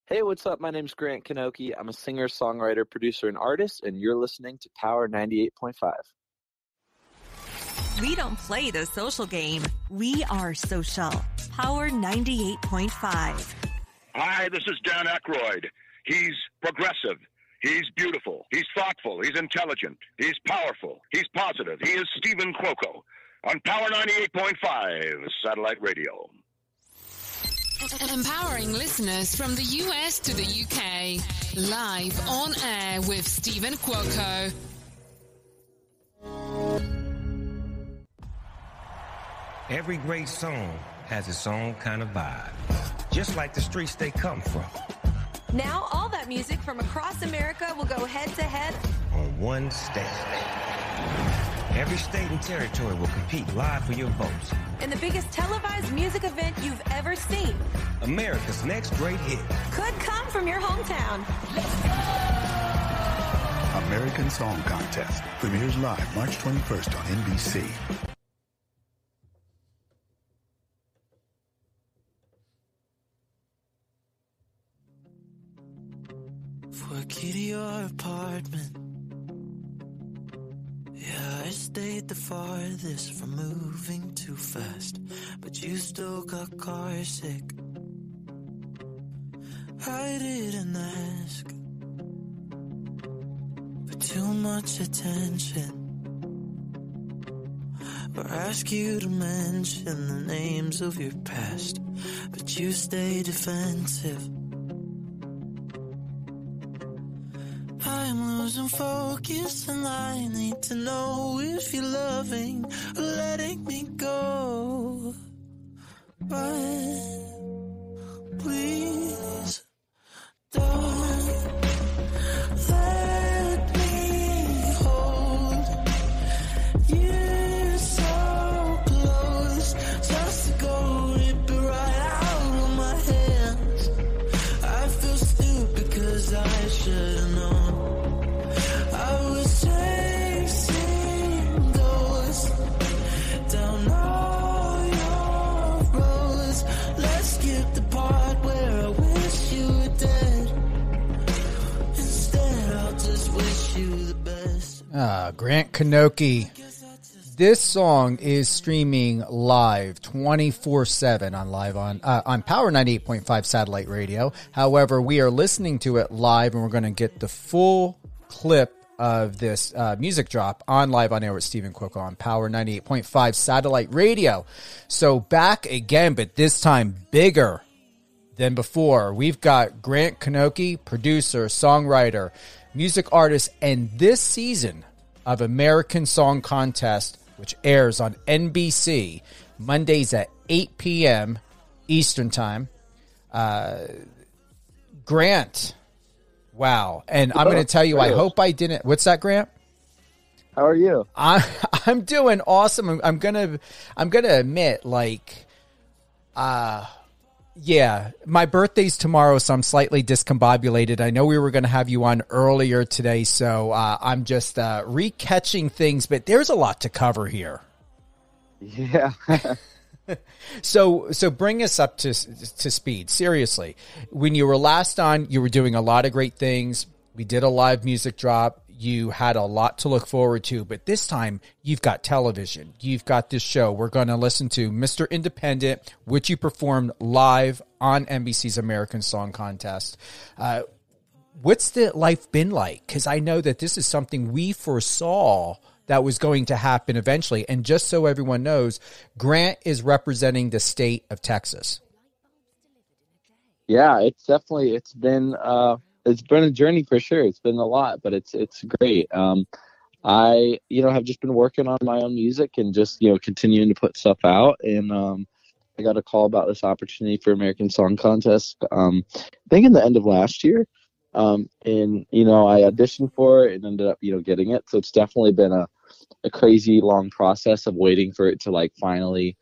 Hey, what's up? My name's Grant Knoche. I'm a singer, songwriter, producer, and artist, and you're listening to Power 98.5. We don't play the social game. We are social. Power 98.5. Hi, this is Dan Aykroyd. He's progressive. He's beautiful. He's thoughtful. He's intelligent. He's powerful. He's positive. He is Steven Cuoco on Power 98.5 Satellite Radio. Empowering listeners from the US to the UK. Live on air with Steven Cuoco. Every great song has its own kind of vibe, just like the streets they come from. Now all that music from across America will go head-to-head On one stage. Every state and territory will compete live for your votes. in the biggest televised music event you've ever seen. America's next great hit Could come from your hometown. American Song Contest premieres live March 21st on NBC. For a key to your apartment. Yeah, I stayed the farthest from moving too fast, but you still got car sick. I didn't ask for too much attention, or ask you to mention the names of your past, but you stay defensive. I'm losing focus and I need to know if you're loving or letting me go. But please don't let me hold you so close, just to go rip it right out of my hands. I feel stupid cause I should've known. I was chasing ghosts down all your roads. Let's skip the part where I wish you were dead. Instead, I'll just wish you the best. Grant Knoche. This song is streaming live 24/7 on Power 98.5 Satellite Radio. However, we are listening to it live, and we're going to get the full clip of this music drop on Live on Air with Steven Cuoco on Power 98.5 Satellite Radio. So back again, but this time bigger than before. We've got Grant Knoche, producer, songwriter, music artist, and this season of American Song Contest, which airs on NBC Mondays at 8 p.m. Eastern Time. Grant, wow. And I'm going to tell you, I hope I didn't. What's that, Grant? How are you? I'm doing awesome. I'm gonna admit, yeah, my birthday's tomorrow, so I'm slightly discombobulated. I know we were going to have you on earlier today, so I'm just recatching things, but there's a lot to cover here. Yeah. So bring us up to speed. Seriously, when you were last on, you were doing a lot of great things. We did a live music drop. You had a lot to look forward to, but this time you've got television. You've got this show. We're going to listen to Mr. Independent, which you performed live on NBC's American Song Contest. What's the life been like? Because I know that this is something we foresaw that was going to happen eventually. And just so everyone knows, Grant is representing the state of Texas. Yeah, it's been a journey for sure. It's been a lot, but it's great. I have just been working on my own music and just continuing to put stuff out, and I got a call about this opportunity for American Song Contest I think in the end of last year, and I auditioned for it and ended up getting it. So it's definitely been a crazy long process of waiting for it to finally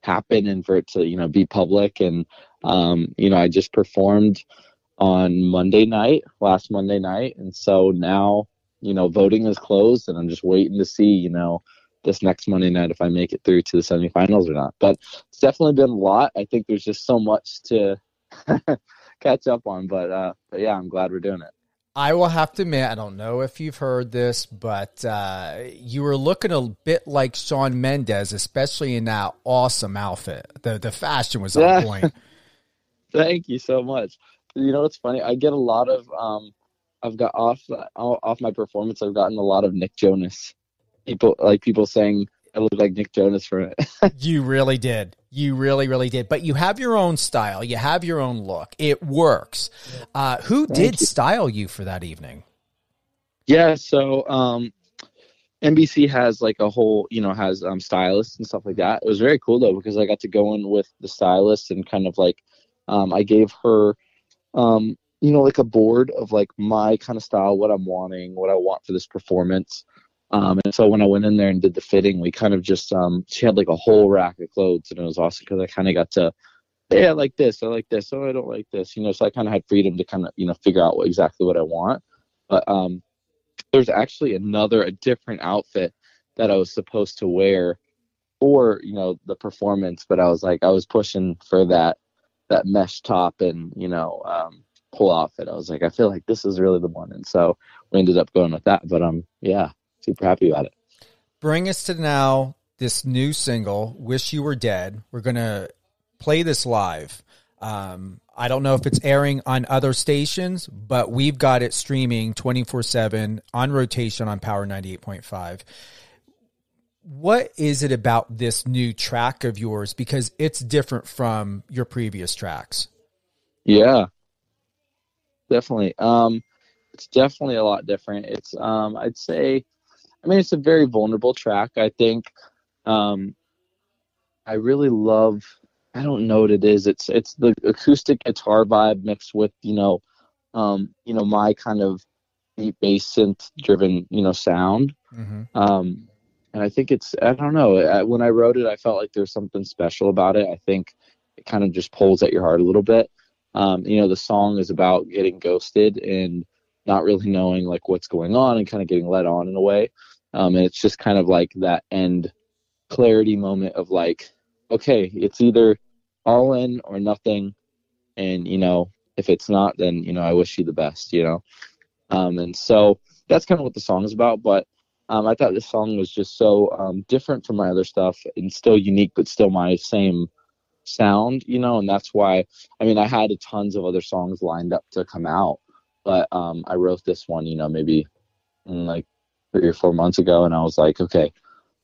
happen and for it to be public. And I just performed on last Monday night. And so now, voting is closed, and I'm just waiting to see, this next Monday night if I make it through to the semifinals or not. But it's definitely been a lot. I think there's just so much to catch up on. But yeah, I'm glad we're doing it. I will have to admit, I don't know if you've heard this, but you were looking a bit like Shawn Mendes, especially in that awesome outfit. The fashion was on point. Thank you so much. You know, it's funny. I get a lot of I've got off my performance. I've gotten a lot of Nick Jonas people saying I look like Nick Jonas for it. You really did. You really, really did. But you have your own style. You have your own look. It works. Who did style you for that evening? Yeah, so NBC has like a whole, has stylists and stuff like that. It was very cool though, because I got to go in with the stylist and kind of like I gave her like a board of like my kind of style, what I'm wanting, what I want for this performance. And so when I went in there and did the fitting, we kind of just, she had like a whole rack of clothes, and it was awesome because I kind of got to, hey, I like this, oh, I don't like this, so I kind of had freedom to kind of, figure out exactly what I want. But there's actually a different outfit that I was supposed to wear for, the performance, but I was pushing for that mesh top and, pull outfit. I was like, I feel like this is really the one. And so we ended up going with that, but yeah. Super happy about it. Bring us to now this new single, Wish You Were Dead. We're going to play this live. I don't know if it's airing on other stations, but we've got it streaming 24/7 on rotation on Power 98.5. What is it about this new track of yours? Because it's different from your previous tracks. Yeah, definitely. It's definitely a lot different. It's, I'd say, it's a very vulnerable track. I think I really love, I don't know what it is. It's the acoustic guitar vibe mixed with, my kind of deep bass synth driven, sound. Mm-hmm. And I think I don't know. When I wrote it, I felt like there's something special about it. I think it kind of just pulls at your heart a little bit. The song is about getting ghosted and not really knowing like what's going on and kind of getting led on in a way. And it's just kind of like that end clarity moment of like, okay, it's either all in or nothing. And, if it's not, then, I wish you the best, and so that's kind of what the song is about. But I thought this song was just so different from my other stuff and still unique, but still my same sound, and that's why, I had tons of other songs lined up to come out. But I wrote this one, maybe like 3 or 4 months ago, and I was like, okay,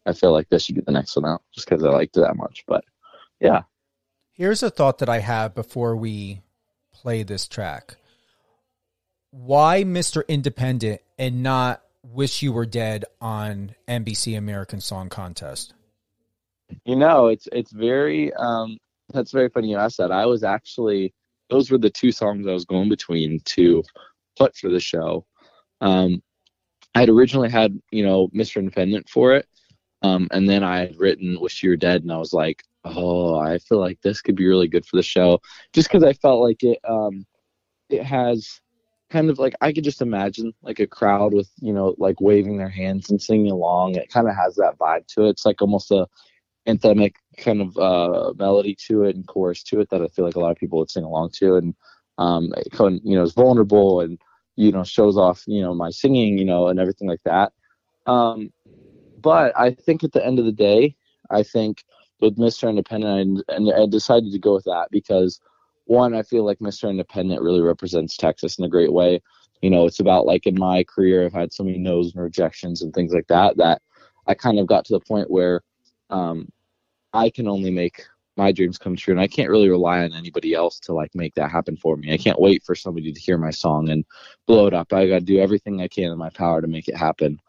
I feel like this should be the next one out, just because I liked it that much. But yeah. Here's a thought that I have before we play this track. Why Mr. Independent and not Wish You Were Dead on NBC American Song Contest? It's very, that's very funny you asked that. I was actually, those were the two songs I was going between to put for the show. I had originally had, Mr. Independent for it. And then I had written Wish You Were Dead, and I was like, oh, I feel like this could be really good for the show. Just because I felt like it has kind of like, I could just imagine like a crowd with, like waving their hands and singing along. It kind of has that vibe to it. It's like almost a anthemic kind of melody to it and chorus to it that I feel like a lot of people would sing along to. And it kind of, is vulnerable and, shows off, my singing, and everything like that. But I think at the end of the day, I think with Mr. Independent, and I decided to go with that because, one, I feel like Mr. Independent really represents Texas in a great way. It's about, like, in my career, I've had so many no's and rejections and things like that, that I kind of got to the point where I can only make my dreams come true, and I can't really rely on anybody else to, like, make that happen for me. I can't wait for somebody to hear my song and blow it up. I got to do everything I can in my power to make it happen.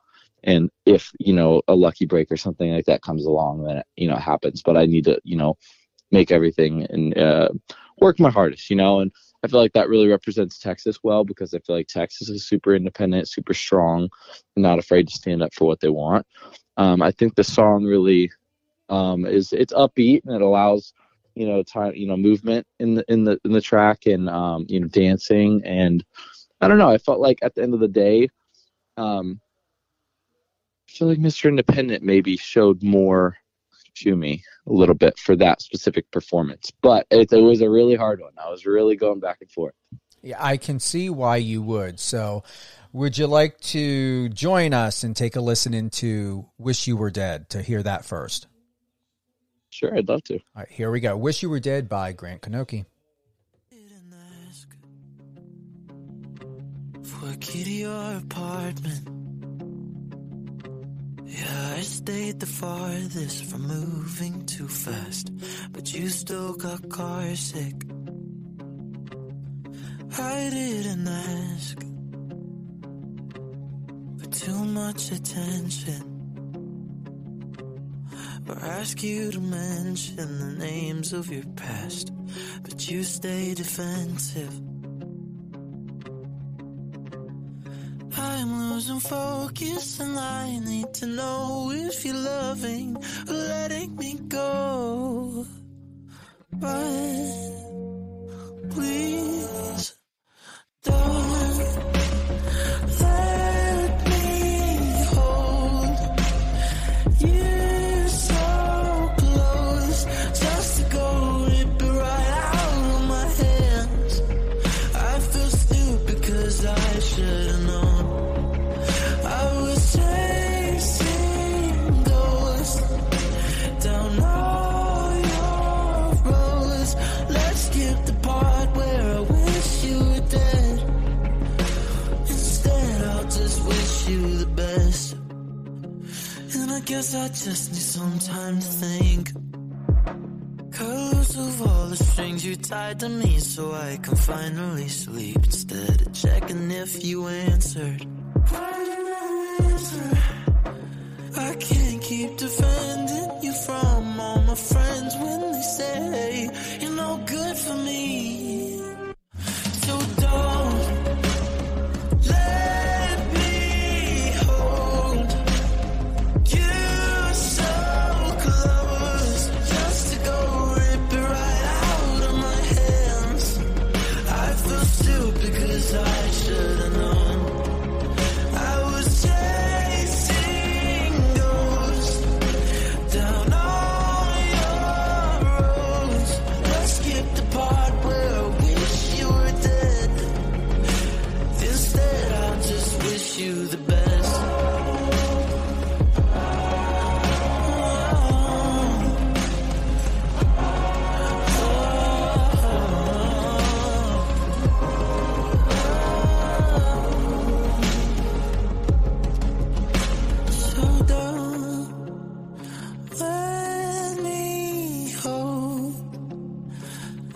And if, a lucky break or something like that comes along, then, it happens. But I need to, make everything and work my hardest, and I feel like that really represents Texas well, because I feel like Texas is super independent, super strong, and not afraid to stand up for what they want. I think the song really it's upbeat, and it allows, time, movement in the track and, dancing. And I don't know, I felt like at the end of the day, I feel like Mr. Independent maybe showed more to me a little bit for that specific performance. But it was a really hard one. I was really going back and forth. Yeah, I can see why you would. So would you like to join us and take a listen into Wish You Were Dead to hear that first? Sure, I'd love to. All right, here we go. Wish You Were Dead by Grant Knoche. For a key to your apartment. Yeah, I stayed the farthest from moving too fast, but you still got car sick. I didn't ask for too much attention, or ask you to mention the names of your past, but you stay defensive. I'm losing focus and I need to know if you're loving or letting me go. But please don't let me hold you so close, just to go rip it right out of my hands. I feel stupid cause I should've known. I was chasing ghosts down all your roads. Let's skip the part where I wish you were dead. Instead, I'll just wish you the best. And I guess I just need some time to think. Cut loose of all the strings you tied to me so I can finally sleep, instead of checking if you answered. I can't keep defending you from all my friends when they say you're no good for me. So don't let me hold you so close, just to go rip it right out of my hands. I feel stupid cause I should've known. I was chasing ghosts down all your roads. Let's skip the part where I wish you were dead. Instead, I'll just wish you the best. So don't let me hold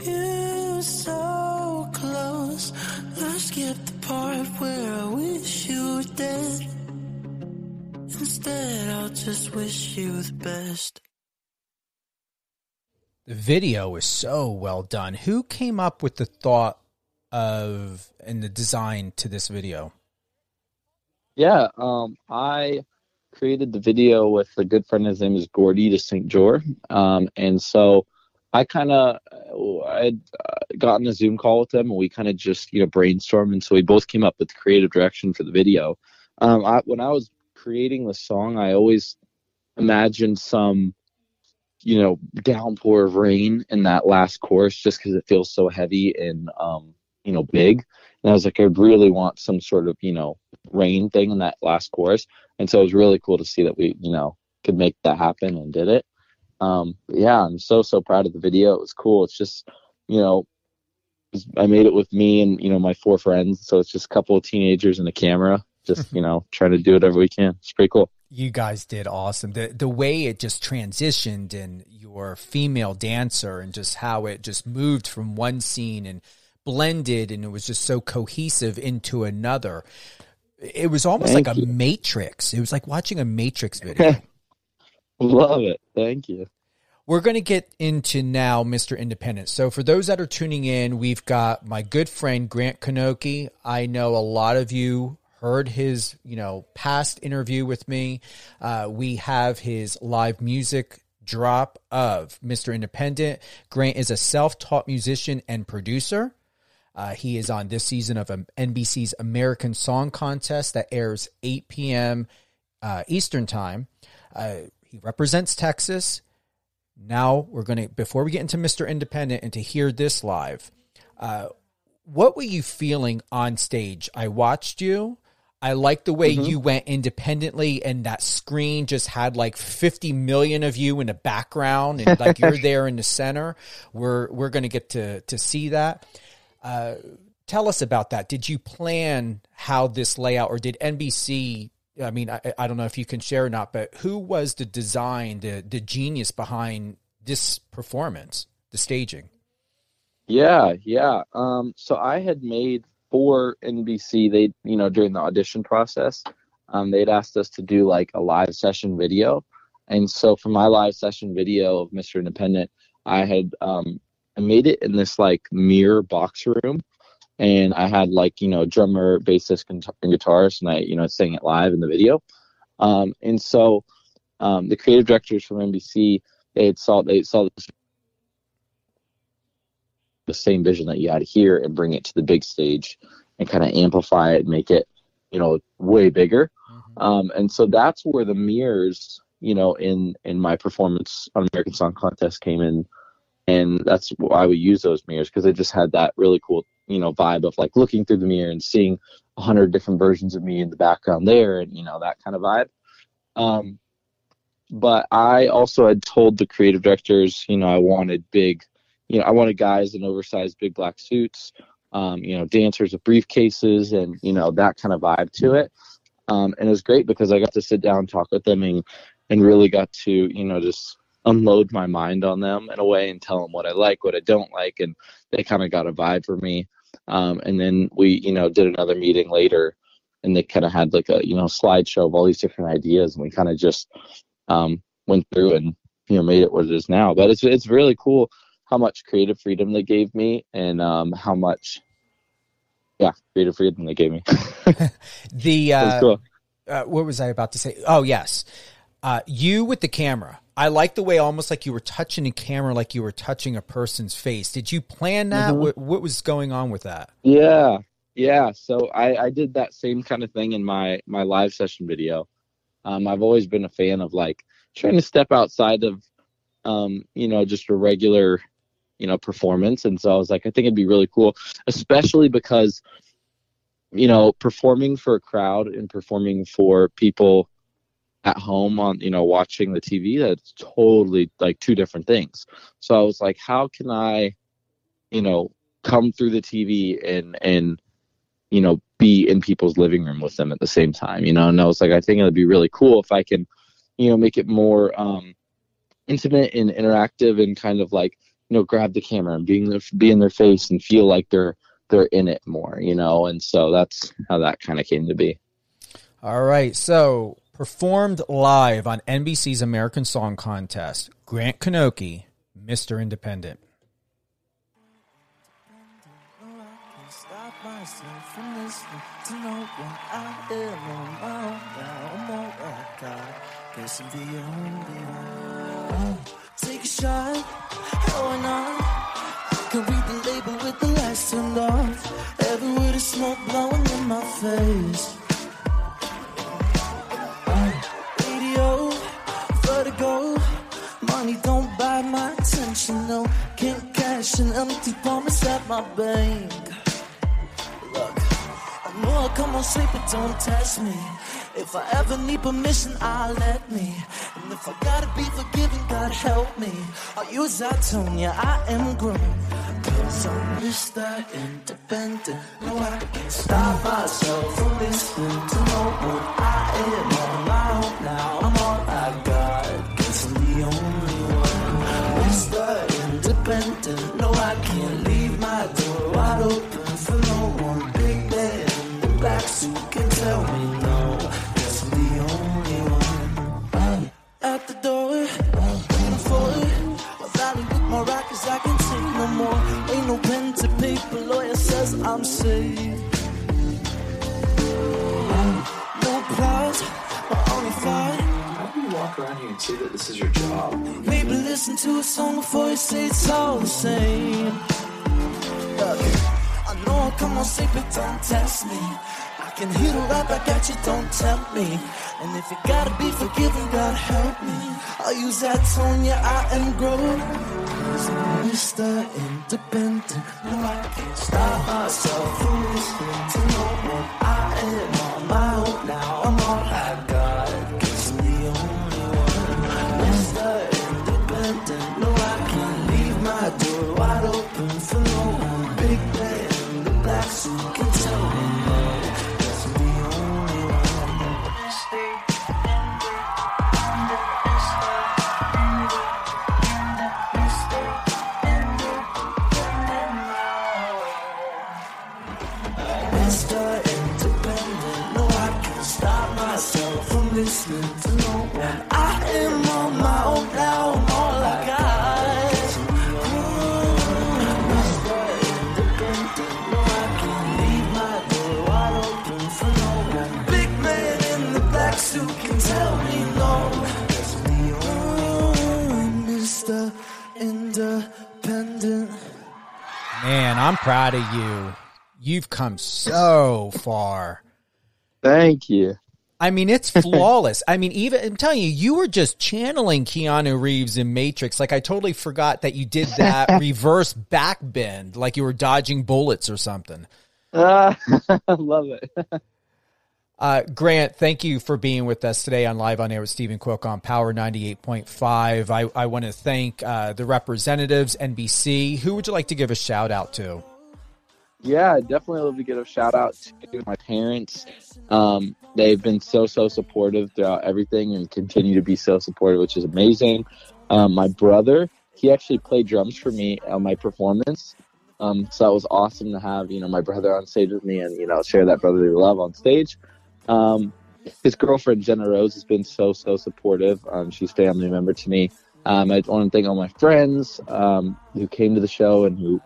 you so close. Let's skip the part where I wish you were dead. Instead, I'll just wish you the best. The video is so well done. Who came up with the thought of and the design to this video? Yeah, I created the video with a good friend. His name is Gordy de St. Jor. And so I had gotten a Zoom call with him, and we kind of just, brainstormed. And so we both came up with the creative direction for the video. When I was creating the song, I always imagined some, downpour of rain in that last chorus, just because it feels so heavy and, big. And I was like, I really want some sort of, rain thing in that last chorus. And so it was really cool to see that we, could make that happen and did it. Yeah, I'm so proud of the video. It was cool. It's just, I made it with me and, my 4 friends. So it's just a couple of teenagers and a camera, just, trying to do whatever we can. It's pretty cool. You guys did awesome. The way it just transitioned and your female dancer and just how it just moved from one scene and blended, and it was just so cohesive into another. It was almost like a Matrix. It was like watching a Matrix video. Love it. Thank you. We're going to get into now Mr. Independent. So for those that are tuning in, we've got my good friend Grant Knoche. I know a lot of you heard his, past interview with me. We have his live music drop of Mr. Independent. Grant is a self-taught musician and producer. He is on this season of NBC's American Song Contest that airs 8 p.m. Eastern Time. He represents Texas. Now before we get into Mr. Independent and to hear this live, what were you feeling on stage? I watched you. I like the way you went independently, and that screen just had like 50 million of you in the background, and like you're there in the center. We're going to get to see that. Tell us about that. Did you plan how this layout, or did NBC? I mean, I don't know if you can share or not, but who was the design, the genius behind this performance, the staging? Yeah. So I had made for NBC, they, during the audition process, they'd asked us to do like a live session video. And so for my live session video of Mr. Independent, I had, I made it in this like mirror box room, and I had like, drummer, bassist, and guitarist, and I, sang it live in the video. And so the creative directors from NBC, they saw this, the same vision that you had here, and bring it to the big stage and kind of amplify it and make it, way bigger. And so that's where the mirrors, in my performance on American Song Contest came in. And that's why we use those mirrors, because it just had that really cool, vibe of like looking through the mirror and seeing 100 different versions of me in the background there, and, that kind of vibe. But I also had told the creative directors, I wanted big, I wanted guys in oversized big black suits, dancers with briefcases, and, that kind of vibe to it. And it was great because I got to sit down and talk with them and really got to, just unload my mind on them in a way and tell them what I like, what I don't like. And they kind of got a vibe for me. And then we, did another meeting later, and they kind of had like a, slideshow of all these different ideas. And we kind of just went through and, made it what it is now. But it's really cool how much creative freedom they gave me, and how much, creative freedom they gave me. Cool. What was I about to say? Oh, yes. You with the camera. I like the way almost like you were touching the camera, like you were touching a person's face. Did you plan that? What was going on with that? Yeah. So I did that same kind of thing in my live session video. I've always been a fan of like trying to step outside of, just a regular, performance. And so I was like, I think it'd be really cool, especially because, performing for a crowd and performing for people at home on, watching the TV, that's totally like two different things. So I was like, how can I, come through the TV and, be in people's living room with them at the same time, and I was like, I think it'd be really cool if I can, make it more, intimate and interactive, and kind of like, grab the camera and be in their face and feel like they're in it more, and so that's how that kind of came to be. All right. So performed live on NBC's American Song Contest, Grant Knoche, Mr. Independent. Take a shot, why not? I can read the label with the lights turned off. Every word of smoke blowing in my face. Radio, vertigo, money don't buy my attention, no. Can't cash an empty promise at my bank. Look, I know I'll come on straight, but don't test me. If I ever need permission, I'll let me. And if I gotta be forgiven, God help me. I'll use that tone, yeah, I am grown. Cause I'm Mr. Independent. No, I can't stop myself from listening to no one. I am on my own now. I'm all I got. Guess I'm the only one. Mr. Independent. No, I can't leave my door wide open for no one. Big man in the black suit can tell me no. Guess I'm the only one. At the door, waiting for it. My valley with my rockets, I can take no more. Ain't no pen to paper, lawyer says I'm safe. No applause, my only fight. How do you walk around here and say that this is your job? Maybe listen to a song before you say it's all the same. Look, I know I'll come on safe, but don't test me. I can hear the rap I got you, don't tempt me. And if you gotta be forgiven, God help me. I'll use that tone, yeah, I am grown. Cause I'm Mr. Independent. No, I can't stop myself from listening to no one. I am on my own now, I'm all I got. Guess I'm the only one. Mr. Independent. No, I can't leave my door wide open for no one. Big man in the black suit can tell me no. Guess I'm the only one. Mr. Independent. No, I can't stop myself from listening to no one. I am on my own now, I'm all I got. Mr. Independent. No, I can't leave my door wide open for no one. Big man in the black suit can tell me no. That's the only Mr. Independent. Man, I'm proud of you. You've come so far. Thank you. I mean, it's flawless. I mean, even I'm telling you, you were just channeling Keanu Reeves in Matrix. Like, I totally forgot that you did that reverse back bend, like you were dodging bullets or something. I love it. Grant, thank you for being with us today on Live on Air with Steven Cuoco on Power 98.5. I want to thank the representatives, NBC. Who would you like to give a shout out to? Yeah, I'd definitely love to give a shout out to my parents. They've been so supportive throughout everything and continue to be so supportive, which is amazing. My brother, he actually played drums for me on my performance. So that was awesome to have, my brother on stage with me and, share that brotherly love on stage. His girlfriend, Jenna Rose, has been so supportive. She's a family member to me. I want to thank all my friends who came to the show and who,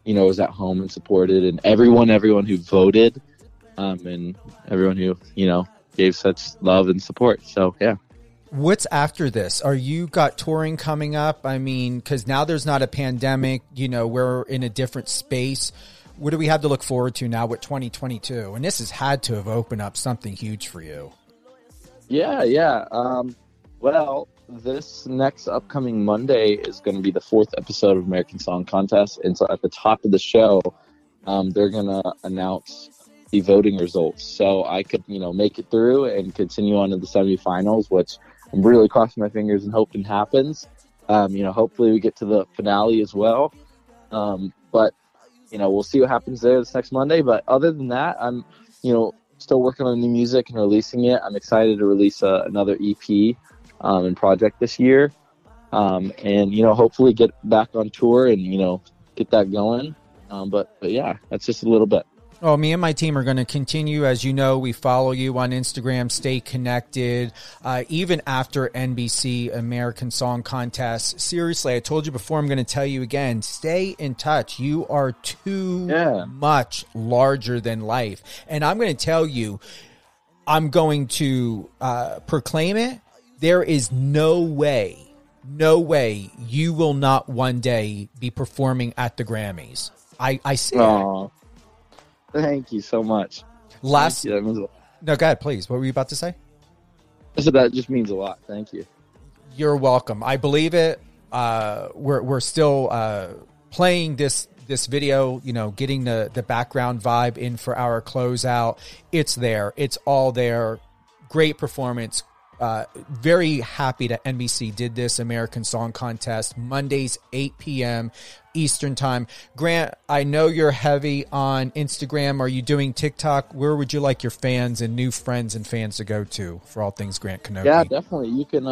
was at home and supported, and everyone who voted, and everyone who, gave such love and support. So, yeah. What's after this? Are you got touring coming up? I mean, because now there's not a pandemic, we're in a different space. What do we have to look forward to now with 2022? And this has had to have opened up something huge for you. Yeah. Well, this next upcoming Monday is going to be the 4th episode of American Song Contest. And so at the top of the show, they're going to announce the voting results. So I could, make it through and continue on to the semifinals, which I'm really crossing my fingers and hoping happens. Hopefully we get to the finale as well. But, we'll see what happens there this next Monday. But other than that, I'm, still working on new music and releasing it. I'm excited to release another EP and project this year, and hopefully get back on tour and get that going. But yeah, that's just a little bit. Oh, me and my team are going to continue. As you know, we follow you on Instagram, stay connected, even after NBC American Song Contest. Seriously, I told you before, I'm going to tell you again, stay in touch. You are too much larger than life. And I'm going to tell you, I'm going to proclaim it. There is no way you will not one day be performing at the Grammys. I see it. Thank you so much. No, go ahead, please. What were you about to say? So that just means a lot. Thank you. You're welcome. I believe it. We're still playing this video, getting the background vibe in for our closeout. It's there. It's all there. Great performance. Very happy that NBC did this American Song Contest, Mondays, 8 p.m. Eastern Time. Grant, I know you're heavy on Instagram. Are you doing TikTok? Where would you like your fans and new friends and fans to go to for all things Grant Knoche? Yeah, definitely. You can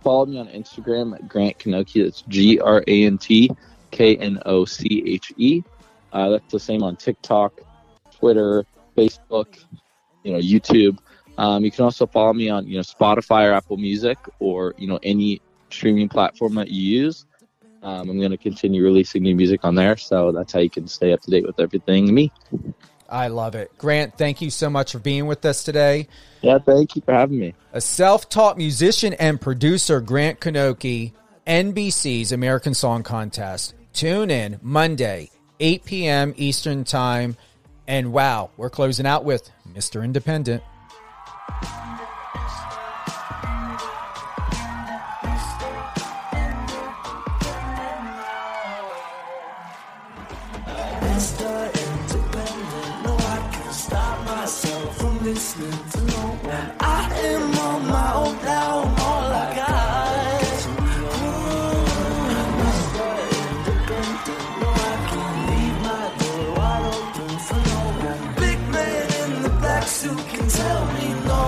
follow me on Instagram at Grant Knoche. That's GrantKnoche. That's the same on TikTok, Twitter, Facebook, YouTube. You can also follow me on, Spotify or Apple Music or, any streaming platform that you use. I'm going to continue releasing new music on there. So that's how you can stay up to date with everything me. I love it. Grant, thank you so much for being with us today. Yeah, thank you for having me. A self-taught musician and producer, Grant Knoche, NBC's American Song Contest. Tune in Monday, 8 p.m. Eastern Time. And wow, we're closing out with Mr. Independent. Mr. Independent, no, I can't stop myself from listening to no one. I am on my own now, I'm all I got. Mr. Independent, no, I can't leave my door wide open for no one. Big man in the black suit can tell me no.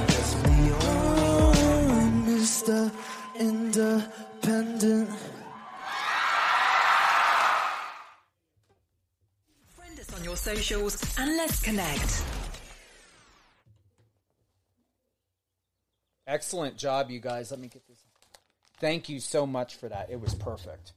That's me, Mr. Independent. On your socials and let's connect. Excellent job, you guys. Let me get this. Thank you so much for that. It was perfect.